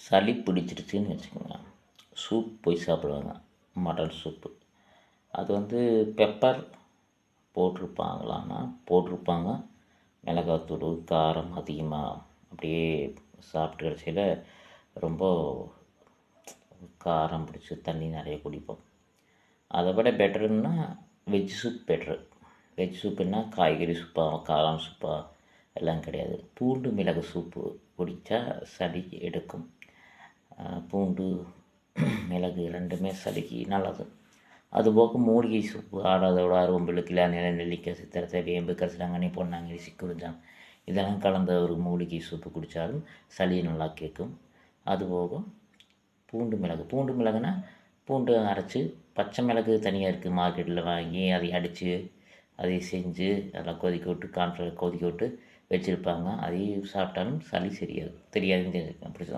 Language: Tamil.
சளி பிடிச்சிருச்சுன்னு வச்சுக்கோங்க, சூப் போய் சாப்பிடுவாங்க. Mutton soup. அது வந்து பெப்பர் போட்டிருப்பாங்களான்னா போட்டிருப்பாங்க. மிளகாத்தூள், காரம் அதிகமாக அப்படியே சாப்பிட்டு கடைசியில் ரொம்ப காரம் பிடிச்சி தண்ணி நிறைய குடிப்போம். அதை விட பெட்டருன்னா வெஜ் சூப் பெட்ரு. வெஜ் சூப்புன்னா காய்கறி சூப்பா, காளான் சூப்பா எல்லாம் கிடையாது. பூண்டு மிளகு சூப்பு குடித்தா சளி எடுக்கும். பூண்டு மிளகு ரெண்டுமே சளிக்கு நல்லது. அதுபோக மூலிகை சூப்பு, ஆடாதோட அருவம்புல், கிளாநெல்லி, நெல்லிக்காய், சித்திரத்தை, வேம்பு, கரிசலாங்கண்ணி, பொன்னாங்கண்ணி, சிக்குறிஞ்சான் இதெல்லாம் கலந்த ஒரு மூலிகை சூப்பு குடித்தாலும் சளி நல்லா கேட்கும். அதுபோக பூண்டு மிளகுனா பூண்டு அரைச்சி, பச்சை மிளகு தனியாக இருக்குது மார்க்கெட்டில் வாங்கி அதை அடித்து அதை செஞ்சு அதெல்லாம் கொதிக்க விட்டு கான்ஃப்ளவர் கொதிக்க விட்டு வச்சுருப்பாங்க. அதையும் சாப்பிட்டாலும் சளி சரியாகும். தெரியாதுன்னு அப்படி சொல்ல